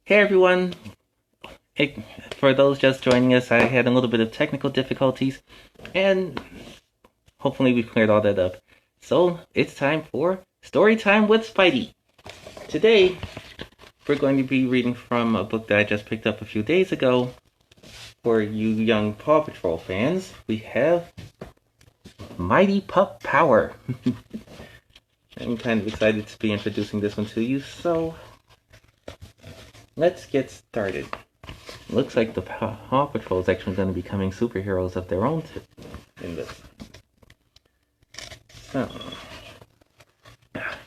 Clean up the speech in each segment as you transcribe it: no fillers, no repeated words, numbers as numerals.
Hey everyone! Hey, for those just joining us, I had a little bit of technical difficulties, and hopefully we cleared all that up. So it's time for Story Time with Spidey. Today, we're going to be reading from a book that I just picked up a few days ago. For you young Paw Patrol fans, we have Mighty Pup Power. I'm kind of excited to be introducing this one to you, so let's get started. Looks like the Paw Patrol is actually going to be becoming superheroes of their own in this. So,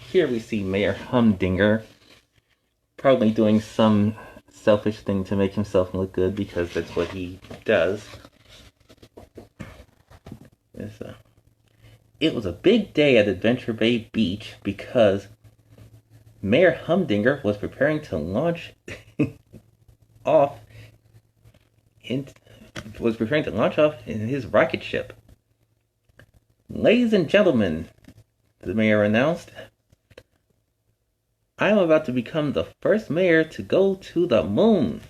here we see Mayor Humdinger probably doing some selfish thing to make himself look good because that's what he does. It was a big day at Adventure Bay Beach because Mayor Humdinger was preparing to launch off in his rocket ship. Ladies and gentlemen, the mayor announced, I am about to become the first mayor to go to the moon.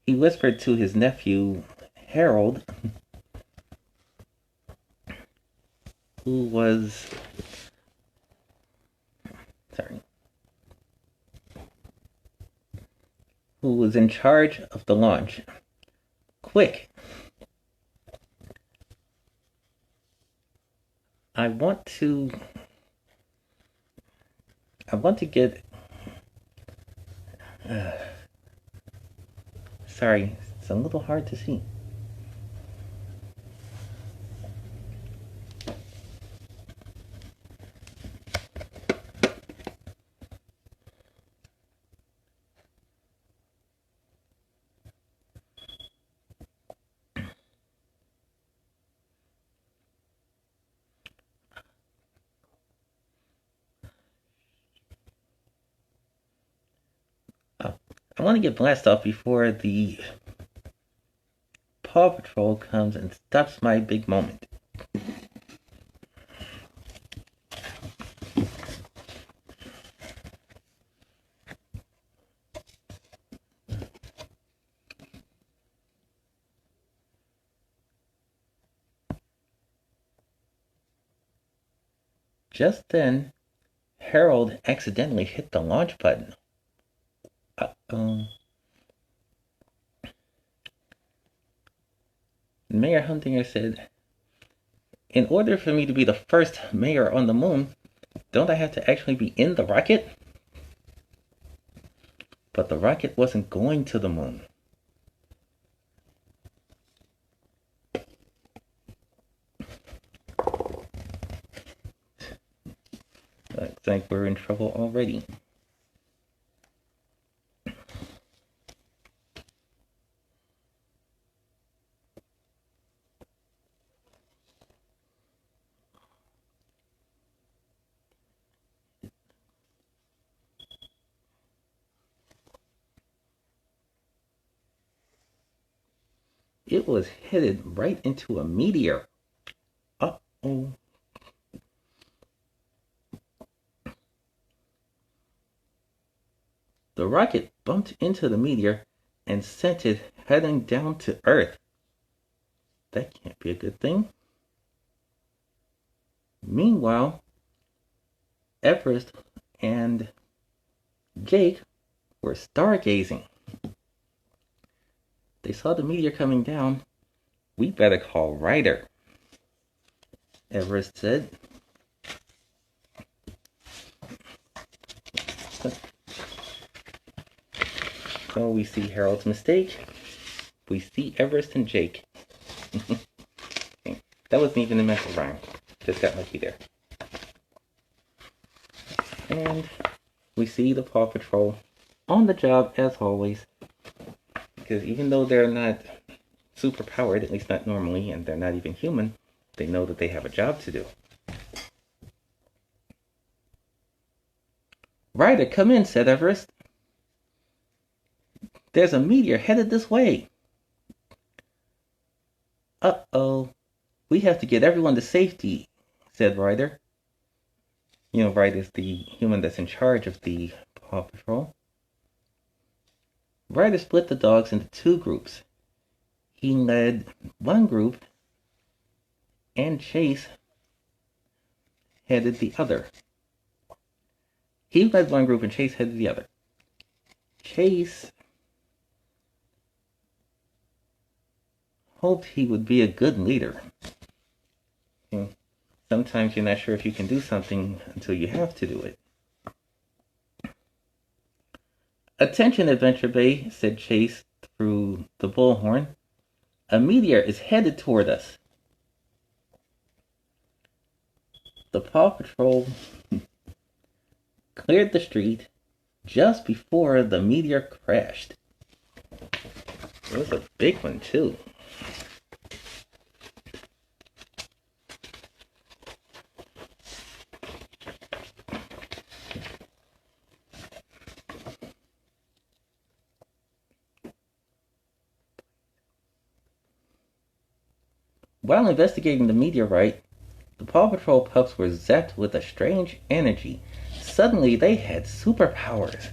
He whispered to his nephew, Harold, who was in charge of the launch. Quick! I want to get... sorry, it's a little hard to see. I want to get blast off before the Paw Patrol comes and stops my big moment. Just then, Harold accidentally hit the launch button. Mayor Humdinger said, in order for me to be the first mayor on the moon, don't I have to actually be in the rocket? But the rocket wasn't going to the moon. Looks like we're in trouble already. It was headed right into a meteor. Uh-oh. The rocket bumped into the meteor and sent it heading down to Earth. That can't be a good thing. Meanwhile, Everest and Jake were stargazing. They saw the meteor coming down. We better call Ryder, Everest said. So we see Harold's mistake. We see Everest and Jake. That wasn't even a mental rhyme. Just got lucky there. And we see the Paw Patrol on the job as always. Because even though they're not super powered, at least not normally, and they're not even human, they know that they have a job to do. Ryder, come in, said Everest. There's a meteor headed this way. Uh-oh. We have to get everyone to safety, said Ryder. You know, Ryder's the human that's in charge of the Paw Patrol. Ryder split the dogs into two groups. He led one group, and Chase headed the other. He led one group, and Chase headed the other. Chase hoped he would be a good leader. Sometimes you're not sure if you can do something until you have to do it. "Attention, Adventure Bay," said Chase through the bullhorn. "A meteor is headed toward us." The Paw Patrol cleared the street just before the meteor crashed. It was a big one, too. While investigating the meteorite, the Paw Patrol pups were zapped with a strange energy. Suddenly, they had superpowers.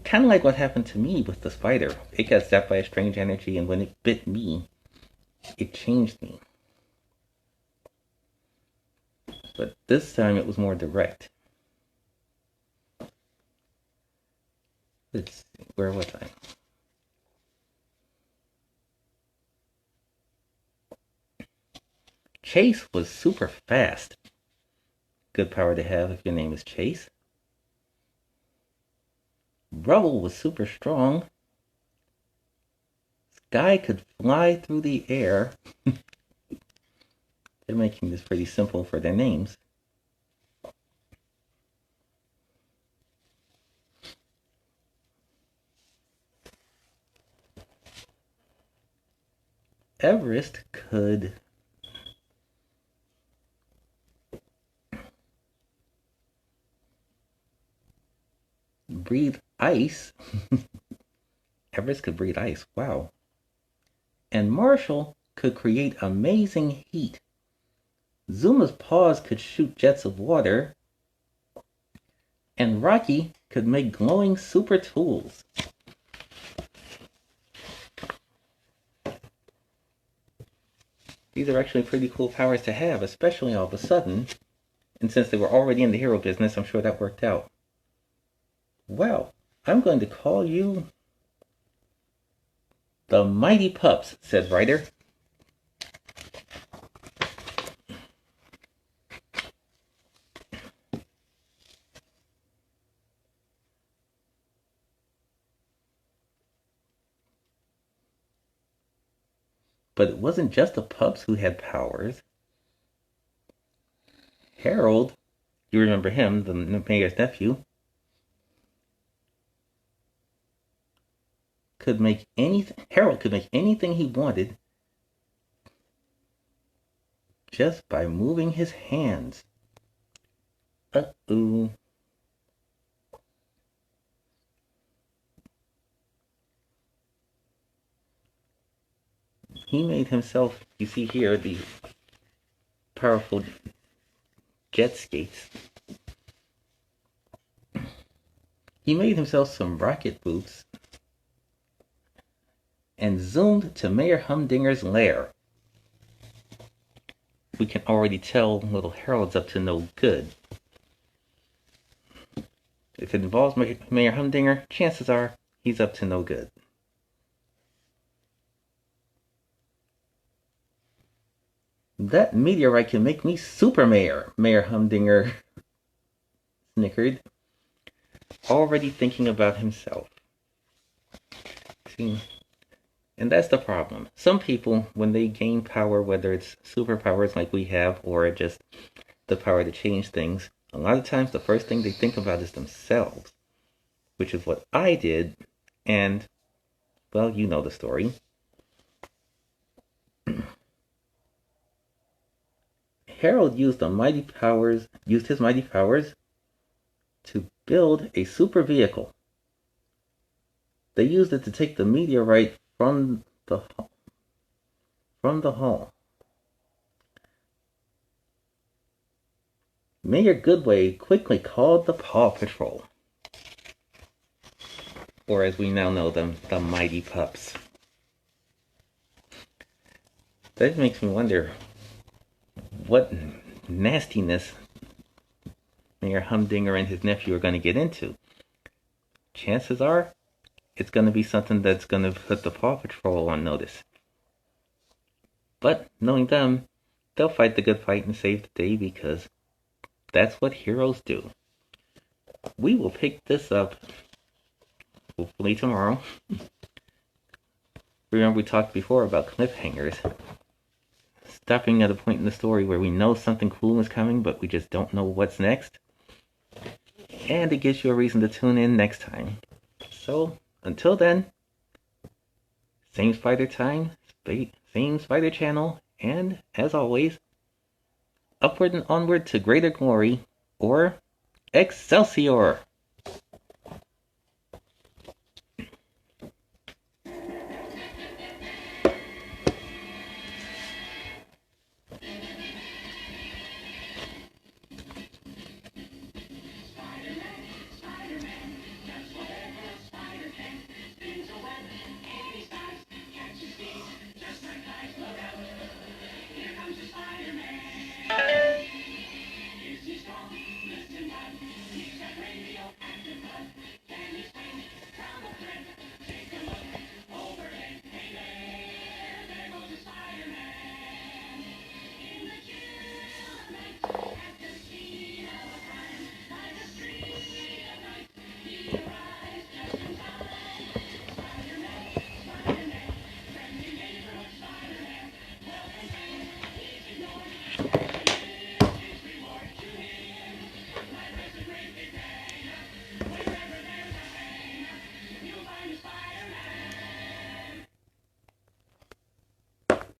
Kind of like what happened to me with the spider. It got zapped by a strange energy, and when it bit me, it changed me. But this time it was more direct. Let's see, where was I? Chase was super fast. Good power to have if your name is Chase. Rubble was super strong. Sky could fly through the air. They're making this pretty simple for their names. Everest could breathe ice. Everest could breathe ice. Wow. And Marshall could create amazing heat. Zuma's paws could shoot jets of water. And Rocky could make glowing super tools. These are actually pretty cool powers to have, especially all of a sudden. And since they were already in the hero business, I'm sure that worked out. Well, I'm going to call you the Mighty Pups, said Ryder. But it wasn't just the pups who had powers. Harold, you remember him, the mayor's nephew, could make anything. Harold could make anything he wanted just by moving his hands. Uh-oh. He made himself, you see here, the powerful jet skates. He made himself some rocket boots and zoomed to Mayor Humdinger's lair. We can already tell little Harold's up to no good. If it involves Mayor Humdinger, chances are he's up to no good. That meteorite can make me super mayor, Mayor Humdinger snickered, already thinking about himself. See, and that's the problem. Some people, when they gain power, whether it's superpowers like we have, or just the power to change things, a lot of times the first thing they think about is themselves, which is what I did, and, well, you know the story. Harold used his mighty powers to build a super vehicle. They used it to take the meteorite from the hall. Mayor Goodway quickly called the Paw Patrol. Or as we now know them, the Mighty Pups. That makes me wonder what nastiness Mayor Humdinger and his nephew are going to get into. Chances are, it's going to be something that's going to put the Paw Patrol on notice. But knowing them, they'll fight the good fight and save the day because that's what heroes do. We will pick this up hopefully tomorrow. Remember we talked before about cliffhangers. Stopping at a point in the story where we know something cool is coming, but we just don't know what's next. And it gives you a reason to tune in next time. So, until then, same Spider time, same Spider channel, and, as always, upward and onward to greater glory, or Excelsior!